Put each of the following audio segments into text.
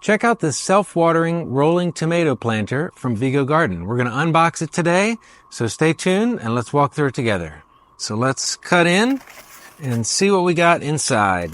Check out this self-watering rolling tomato planter from Vego Garden. We're going to unbox it today, so stay tuned and let's walk through it together. So let's cut in and see what we got inside.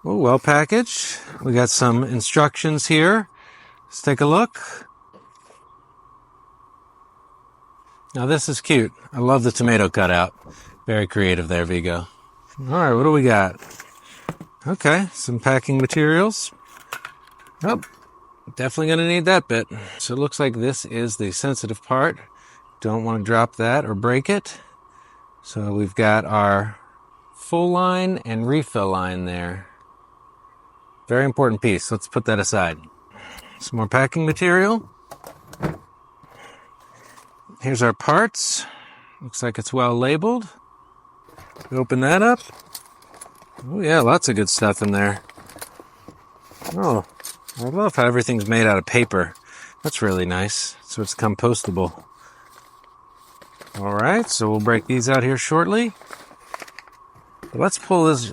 Oh, well packaged. We got some instructions here. Let's take a look. Now this is cute. I love the tomato cutout. Very creative there, Vego. All right, what do we got? Okay, some packing materials. Oh, definitely going to need that bit. So it looks like this is the sensitive part. Don't want to drop that or break it. So we've got our full line and refill line there. Very important piece. Let's put that aside. Some more packing material. Here's our parts. Looks like it's well labeled. Open that up. Oh yeah, lots of good stuff in there. Oh, I love how everything's made out of paper. That's really nice. So it's compostable. All right, so we'll break these out here shortly. But let's pull this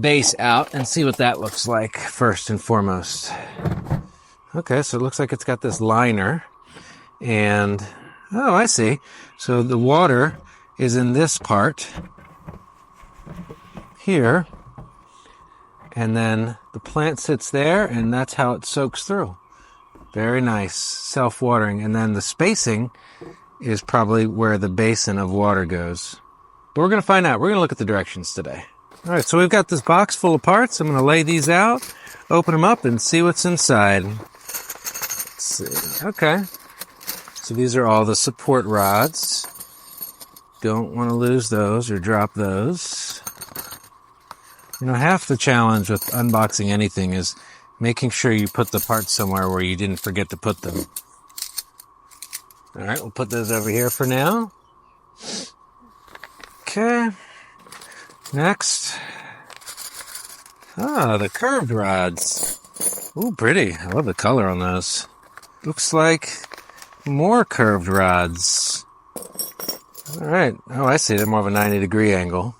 base out and see what that looks like first and foremost. Okay, so it looks like it's got this liner. And, oh, I see. So the water is in this part here. And then the plant sits there, and that's how it soaks through. Very nice, self-watering. And then the spacing is probably where the basin of water goes. But we're going to find out. We're going to look at the directions today. All right, so we've got this box full of parts. I'm going to lay these out, open them up, and see what's inside. Let's see. Okay. So these are all the support rods. Don't want to lose those or drop those. You know, half the challenge with unboxing anything is making sure you put the parts somewhere where you didn't forget to put them. All right, we'll put those over here for now. Okay. Next. Ah, the curved rods. Ooh, pretty. I love the color on those. Looks like more curved rods. All right. Oh, I see. They're more of a 90-degree angle.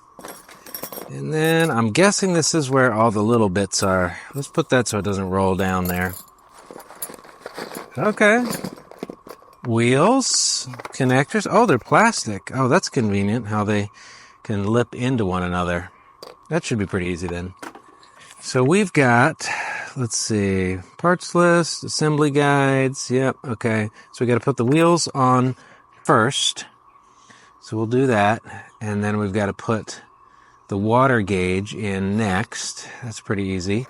And then I'm guessing this is where all the little bits are. Let's put that so it doesn't roll down there. Okay. Wheels, connectors. Oh, they're plastic. Oh, that's convenient how they can lip into one another. That should be pretty easy then. So we've got, let's see, parts list, assembly guides. Yep, okay. So we got to put the wheels on first. So we'll do that. And then we've got to put the water gauge in next. That's pretty easy.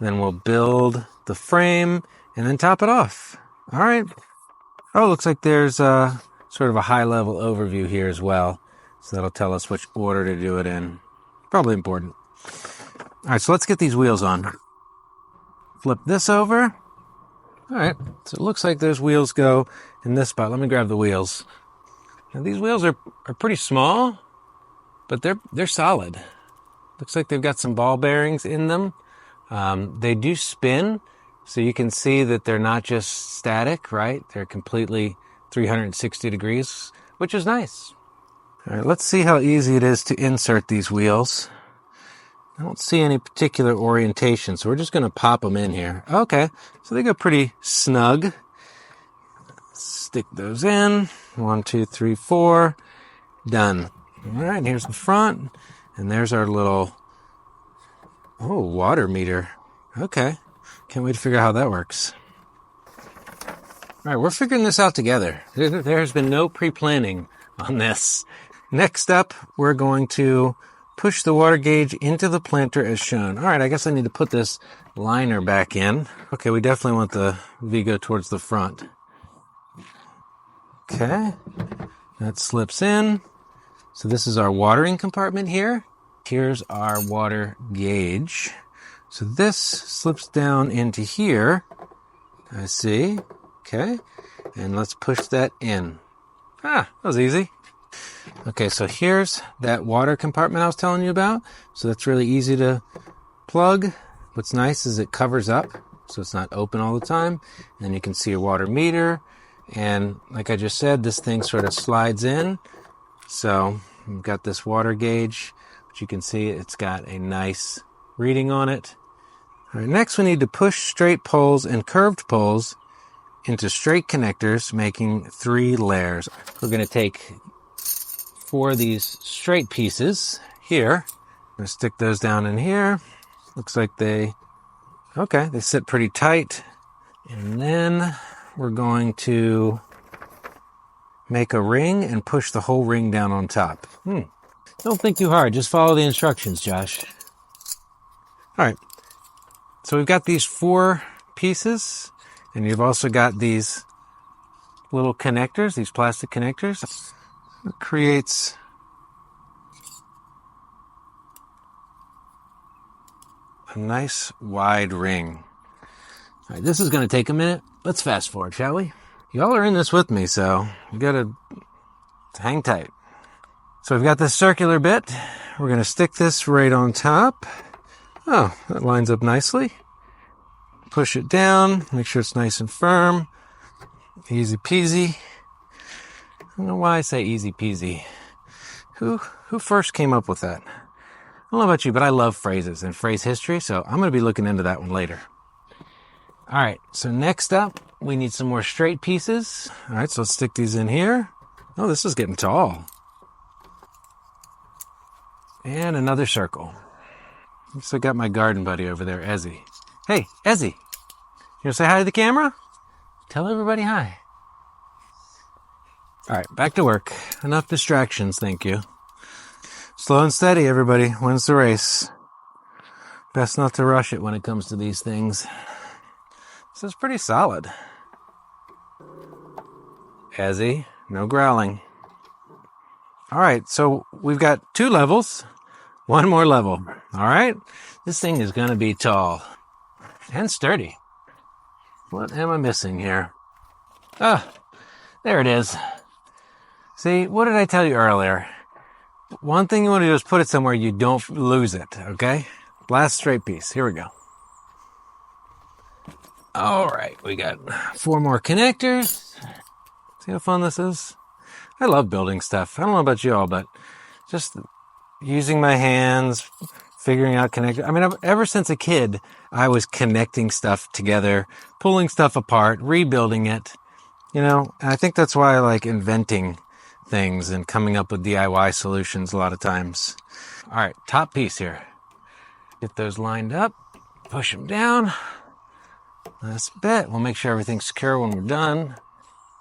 Then we'll build the frame and then top it off. All right. Oh, looks like there's sort of a high-level overview here as well. So that'll tell us which order to do it in. Probably important. All right, so let's get these wheels on. Flip this over. All right, so it looks like those wheels go in this spot. Let me grab the wheels. Now, these wheels are pretty small, but they're solid. Looks like they've got some ball bearings in them. They do spin, so you can see that they're not just static, right? They're completely 360 degrees, which is nice. All right, let's see how easy it is to insert these wheels. I don't see any particular orientation, so we're just going to pop them in here. Okay, so they go pretty snug. Stick those in. 1, 2, 3, 4. Done. All right, here's the front, and there's our little, water meter. Okay, can't wait to figure out how that works. All right, we're figuring this out together. There's been no pre-planning on this. Next up, we're going to push the water gauge into the planter as shown. All right, I guess I need to put this liner back in. Okay, we definitely want the Vego towards the front. Okay, that slips in. So this is our watering compartment here. Here's our water gauge. So this slips down into here. I see. Okay, and let's push that in. Ah, that was easy. Okay, so here's that water compartment I was telling you about. So that's really easy to plug. What's nice is it covers up, so it's not open all the time. And then you can see your water meter. And like I just said, this thing sort of slides in. So we've got this water gauge, which you can see it's got a nice reading on it. All right, next we need to push straight poles and curved poles into straight connectors, making 3 layers. We're going to take 4 of these straight pieces here. I'm going to stick those down in here. Looks like they sit pretty tight. And then we're going to make a ring and push the whole ring down on top. Don't think too hard. Just follow the instructions, Josh. All right. So we've got these 4 pieces, and you've also got these little connectors, these plastic connectors. It creates a nice wide ring. All right, this is going to take a minute. Let's fast forward, shall we? Y'all are in this with me, so you got to hang tight. So we've got this circular bit. We're going to stick this right on top. Oh, that lines up nicely. Push it down, make sure it's nice and firm. Easy peasy. I don't know why I say easy peasy. Who first came up with that? I don't know about you, but I love phrases and phrase history, so I'm going to be looking into that one later. All right, so next up, we need some more straight pieces. All right, so let's stick these in here. Oh, this is getting tall. And another circle. So I got my garden buddy over there, Ezzy. Hey, Ezzy, you want to say hi to the camera? Tell everybody hi. All right, back to work. Enough distractions, thank you. Slow and steady, everybody. Wins the race. Best not to rush it when it comes to these things. This is pretty solid. Ezzy, no growling. All right, so we've got 2 levels. 1 more level. All right, this thing is going to be tall and sturdy. What am I missing here? Ah, there it is. See, what did I tell you earlier? One thing you want to do is put it somewhere you don't lose it, okay? Last straight piece. Here we go. All right, we got 4 more connectors. See how fun this is? I love building stuff. I don't know about you all, but just using my hands, figuring out connectors. I mean, ever since a kid, I was connecting stuff together, pulling stuff apart, rebuilding it. You know, and I think that's why I like inventing things and coming up with DIY solutions a lot of times. All right, top piece here. Get those lined up, push them down. Last bit. We'll make sure everything's secure when we're done.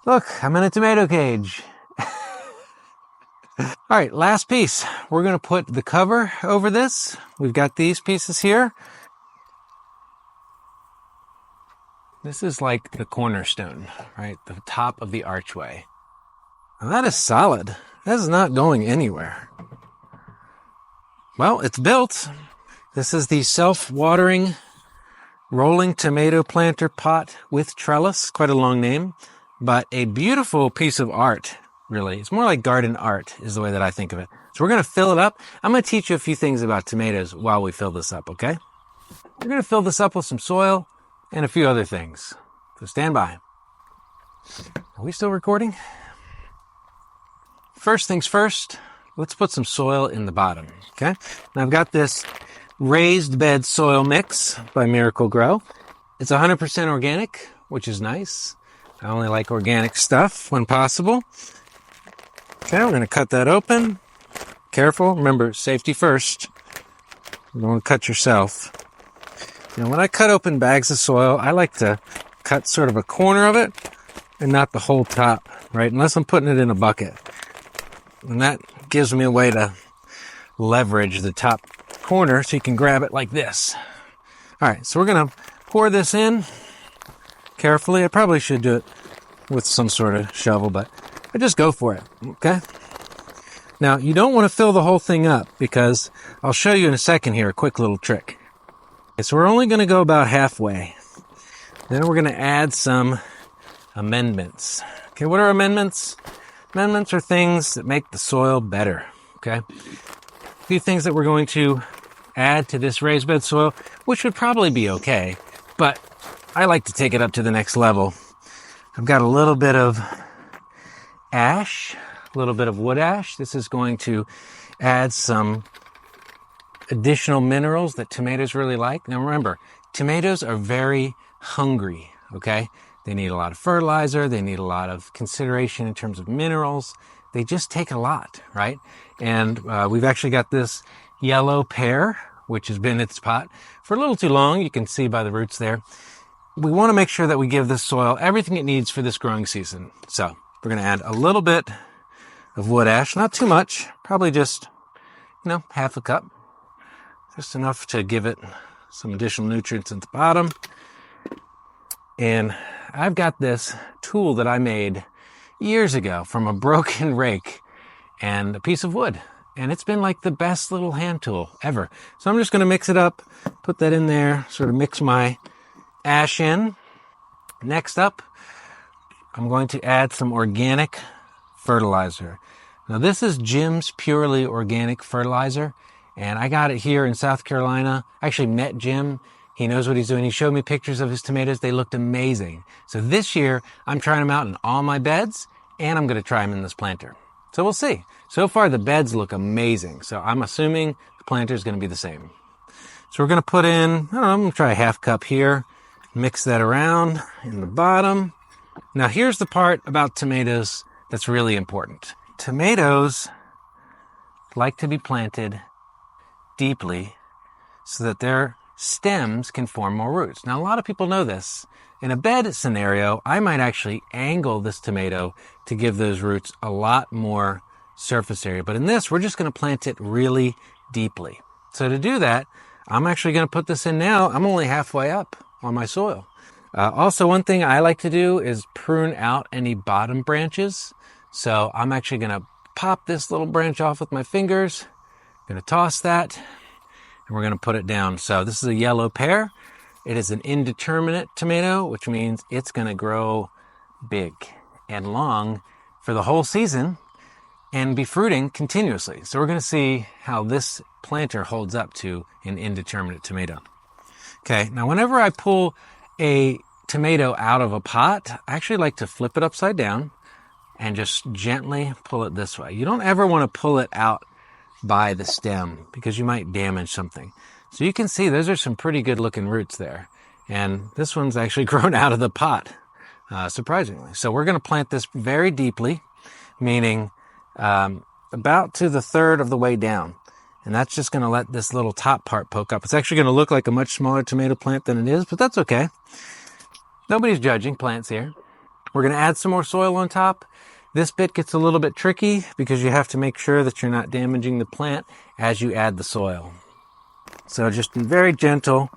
Look, I'm in a tomato cage. All right, last piece. We're going to put the cover over this. We've got these pieces here. This is like the cornerstone, right? The top of the archway. Now that is solid. That is not going anywhere. Well, it's built. This is the self-watering rolling tomato planter pot with trellis. Quite a long name, but a beautiful piece of art, really. It's more like garden art is the way that I think of it. So we're going to fill it up. I'm going to teach you a few things about tomatoes while we fill this up, okay? We're going to fill this up with some soil and a few other things. So stand by. Are we still recording? First things first, let's put some soil in the bottom, okay? Now I've got this raised bed soil mix by Miracle Grow. It's 100% organic, which is nice. I only like organic stuff when possible. Okay, we're going to cut that open. Careful, remember, safety first. You don't want to cut yourself. Now, when I cut open bags of soil, I like to cut sort of a corner of it and not the whole top, right? Unless I'm putting it in a bucket. And that gives me a way to leverage the top corner so you can grab it like this. All right, so we're going to pour this in carefully. I probably should do it with some sort of shovel, but I just go for it, okay? Now, you don't want to fill the whole thing up because I'll show you in a second here a quick little trick. Okay, so we're only going to go about halfway. Then we're going to add some amendments. Okay, what are amendments? Amendments are things that make the soil better, okay? A few things that we're going to add to this raised bed soil, which would probably be okay, but I like to take it up to the next level. I've got a little bit of ash, a little bit of wood ash. This is going to add some additional minerals that tomatoes really like. Now remember, tomatoes are very hungry, okay? They need a lot of fertilizer. They need a lot of consideration in terms of minerals. They just take a lot, right? And we've actually got this yellow pear, which has been in its pot for a little too long. You can see by the roots there. We want to make sure that we give this soil everything it needs for this growing season. So we're going to add a little bit of wood ash, not too much, probably just, half a cup, just enough to give it some additional nutrients at the bottom. And I've got this tool that I made years ago from a broken rake and a piece of wood. And it's been like the best little hand tool ever. So I'm just going to mix it up, put that in there, sort of mix my ash in. Next up, I'm going to add some organic fertilizer. Now this is Jim's Purely Organic Fertilizer, and I got it here in South Carolina. I actually met Jim. He knows what he's doing. He showed me pictures of his tomatoes. They looked amazing. So this year, I'm trying them out in all my beds, and I'm going to try them in this planter. So we'll see. So far, the beds look amazing. So I'm assuming the planter is going to be the same. So we're going to put in, I'm going to try a half cup here. Mix that around in the bottom. Now here's the part about tomatoes that's really important. Tomatoes like to be planted deeply so that their stems can form more roots. Now a lot of people know this. In a bed scenario, I might actually angle this tomato to give those roots a lot more surface area. But in this, we're just going to plant it really deeply. So to do that, I'm actually going to put this in now. I'm only halfway up on my soil. Also, one thing I like to do is prune out any bottom branches. So I'm actually going to pop this little branch off with my fingers. I'm going to toss that, and we're going to put it down. So this is a yellow pear. It is an indeterminate tomato, which means it's going to grow big and long for the whole season and be fruiting continuously. So we're going to see how this planter holds up to an indeterminate tomato. Okay, now whenever I pull a tomato out of a pot, I actually like to flip it upside down and just gently pull it this way. You don't ever want to pull it out by the stem because you might damage something. So you can see those are some pretty good looking roots there. And this one's actually grown out of the pot, surprisingly. So we're going to plant this very deeply, meaning about to the third of the way down. And that's just going to let this little top part poke up. It's actually going to look like a much smaller tomato plant than it is, but that's okay. Nobody's judging plants here. We're going to add some more soil on top. This bit gets a little bit tricky because you have to make sure that you're not damaging the plant as you add the soil. So just be very gentle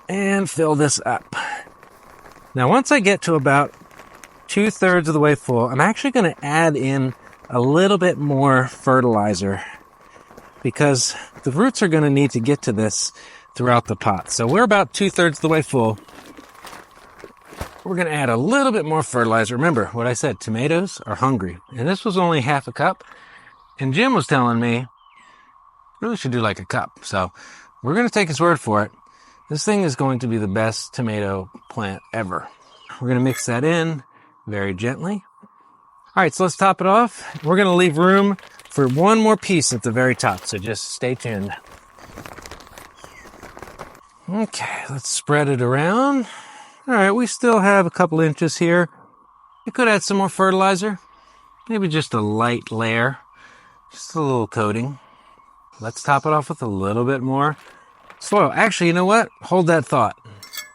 and fill this up. Now, once I get to about 2/3 of the way full, I'm actually going to add in a little bit more fertilizer because the roots are going to need to get to this throughout the pot. So we're about 2/3 of the way full. We're going to add a little bit more fertilizer. Remember what I said, tomatoes are hungry. And this was only half a cup. And Jim was telling me, really should do like a cup. So we're going to take his word for it. This thing is going to be the best tomato plant ever. We're going to mix that in very gently. All right, so let's top it off. We're going to leave room for one more piece at the very top. So just stay tuned. Okay, let's spread it around. All right, we still have a couple inches here. You could add some more fertilizer. Maybe just a light layer. Just a little coating. Let's top it off with a little bit more soil. Actually, you know what? Hold that thought.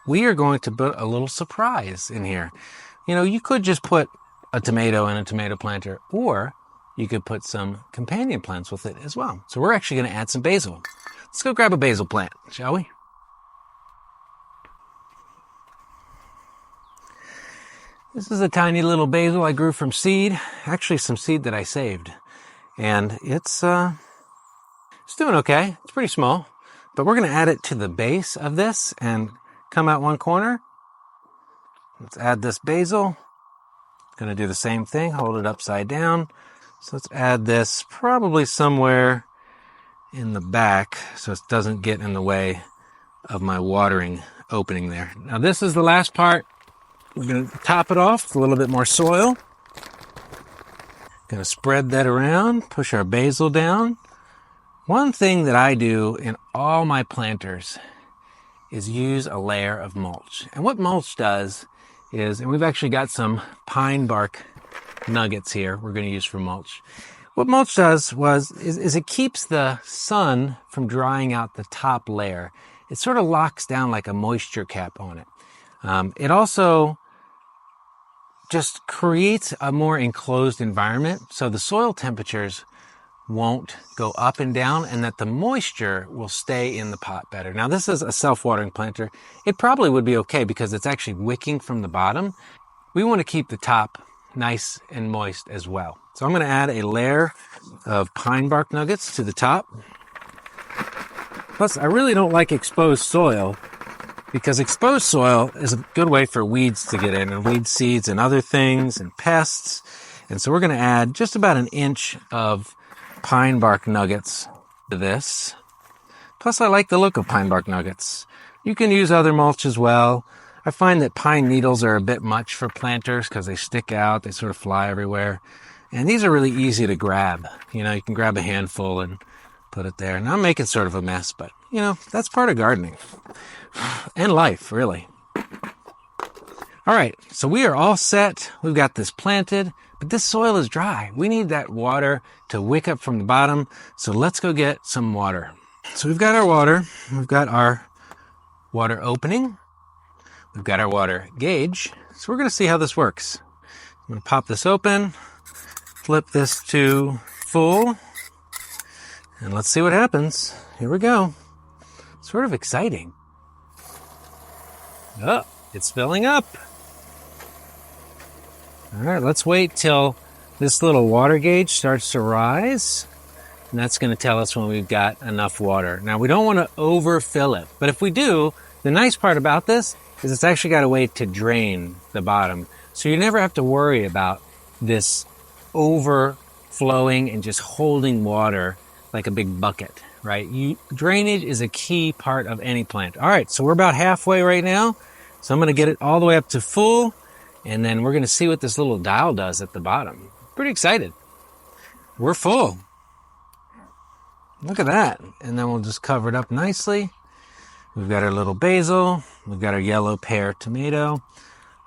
We are going to put a little surprise in here. You know, you could just put a tomato in a tomato planter, or you could put some companion plants with it as well. So we're actually going to add some basil. Let's go grab a basil plant, shall we? This is a tiny little basil I grew from seed. Actually, some seed that I saved. And it's doing okay. It's pretty small. But we're going to add it to the base of this and come out one corner. Let's add this basil. Going to do the same thing. Hold it upside down. So let's add this probably somewhere in the back so it doesn't get in the way of my watering opening there. Now this is the last part. We're going to top it off with a little bit more soil. Going to spread that around, push our basil down. One thing that I do in all my planters is use a layer of mulch. And what mulch does is, and we've actually got some pine bark nuggets here we're going to use for mulch. What mulch does is it keeps the sun from drying out the top layer. It sort of locks down like a moisture cap on it. It also just creates a more enclosed environment so the soil temperatures won't go up and down and that the moisture will stay in the pot better. Now this is a self-watering planter. It probably would be okay because it's actually wicking from the bottom. We want to keep the top nice and moist as well. So I'm going to add a layer of pine bark nuggets to the top. Plus, I really don't like exposed soil because exposed soil is a good way for weeds to get in, and weed seeds and other things and pests. And so we're going to add just about an inch of pine bark nuggets to this. Plus, I like the look of pine bark nuggets. You can use other mulch as well. I find that pine needles are a bit much for planters because they stick out, they sort of fly everywhere. And these are really easy to grab. You know, you can grab a handful and put it there. And I'm making sort of a mess, but, you know, that's part of gardening. And life, really. All right, so we are all set. We've got this planted, but this soil is dry. We need that water to wick up from the bottom. So let's go get some water. So we've got our water. We've got our water opening. We've got our water gauge. So we're going to see how this works. I'm going to pop this open, flip this to full, and let's see what happens. Here we go. Sort of exciting. Oh, it's filling up. All right, let's wait till this little water gauge starts to rise. And that's going to tell us when we've got enough water. Now, we don't want to overfill it. But if we do, the nice part about this is it's actually got a way to drain the bottom. So you never have to worry about this overflowing and just holding water like a big bucket, right? Drainage is a key part of any plant. All right, so we're about halfway right now. So I'm going to get it all the way up to full, and then we're going to see what this little dial does at the bottom. Pretty excited. We're full. Look at that. And then we'll just cover it up nicely. We've got our little basil. We've got our yellow pear tomato.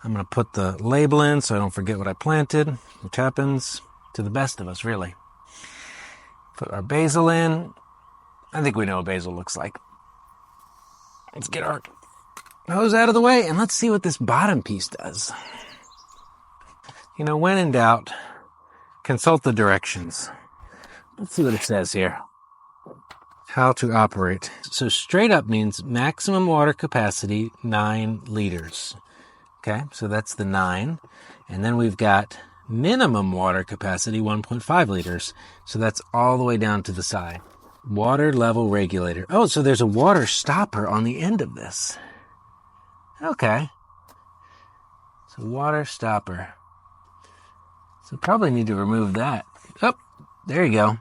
I'm going to put the label in so I don't forget what I planted, which happens to the best of us, really. Put our basil in. I think we know what basil looks like. Let's get our hose out of the way and let's see what this bottom piece does. You know, when in doubt, consult the directions. Let's see what it says here. How to operate. So straight up means maximum water capacity, 9 liters. Okay, so that's the 9. And then we've got minimum water capacity, 1.5 liters. So that's all the way down to the side. Water level regulator. Oh, so there's a water stopper on the end of this. Okay. So water stopper. So probably need to remove that. Oh, there you go.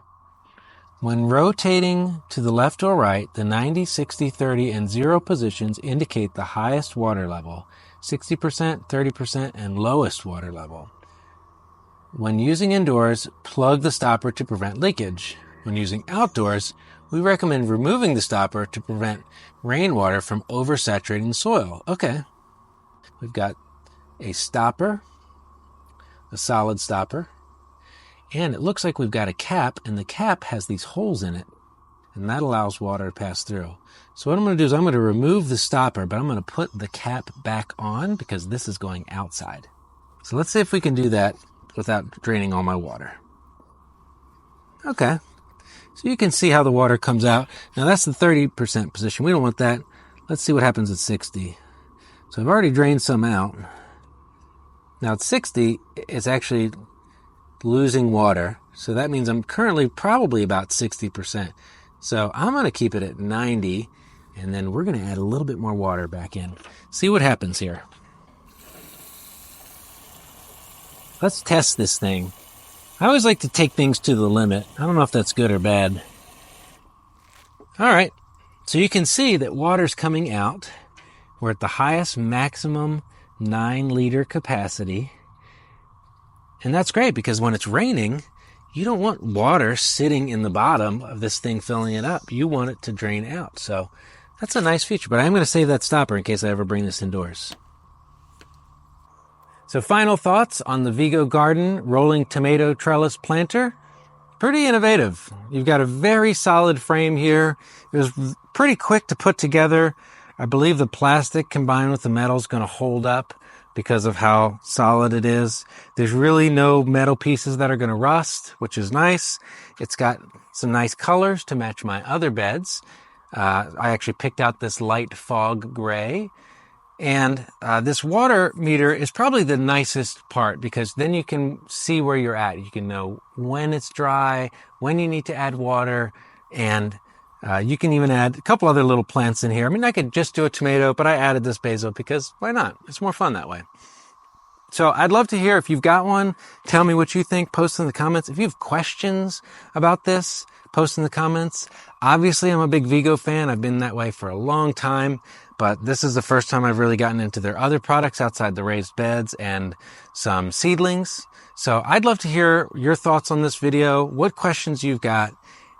When rotating to the left or right, the 90, 60, 30, and 0 positions indicate the highest water level, 60%, 30%, and lowest water level. When using indoors, plug the stopper to prevent leakage. When using outdoors, we recommend removing the stopper to prevent rainwater from oversaturating the soil. Okay. We've got a stopper, a solid stopper, and it looks like we've got a cap, and the cap has these holes in it, and that allows water to pass through. So what I'm going to do is I'm going to remove the stopper, but I'm going to put the cap back on because this is going outside. So let's see if we can do that without draining all my water. Okay. So you can see how the water comes out. Now that's the 30% position. We don't want that. Let's see what happens at 60. So I've already drained some out. Now at 60, it's actually losing water. So that means I'm currently probably about 60%. So I'm going to keep it at 90, and then we're going to add a little bit more water back in. See what happens here. Let's test this thing. I always like to take things to the limit. I don't know if that's good or bad. All right. So you can see that water's coming out. We're at the highest maximum 9-liter capacity. And that's great because when it's raining, you don't want water sitting in the bottom of this thing filling it up. You want it to drain out. So That's a nice feature, but I'm going to save that stopper in case I ever bring this indoors. So final thoughts on the Vego Garden rolling tomato trellis planter. Pretty innovative. You've got a very solid frame here. It was pretty quick to put together. I believe the plastic combined with the metal is going to hold up because of how solid it is. There's really no metal pieces that are going to rust, which is nice. It's got some nice colors to match my other beds. I actually picked out this light fog gray. And this water meter is probably the nicest part because then you can see where you're at. You can know when it's dry, when you need to add water, and you can even add a couple other little plants in here. I mean, I could just do a tomato, but I added this basil because why not? It's more fun that way. So I'd love to hear if you've got one. Tell me what you think. Post in the comments. If you have questions about this, post in the comments. Obviously, I'm a big Vego fan. I've been that way for a long time, but this is the first time I've really gotten into their other products outside the raised beds and some seedlings. So I'd love to hear your thoughts on this video, what questions you've got.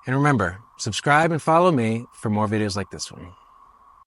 And remember, subscribe and follow me for more videos like this one.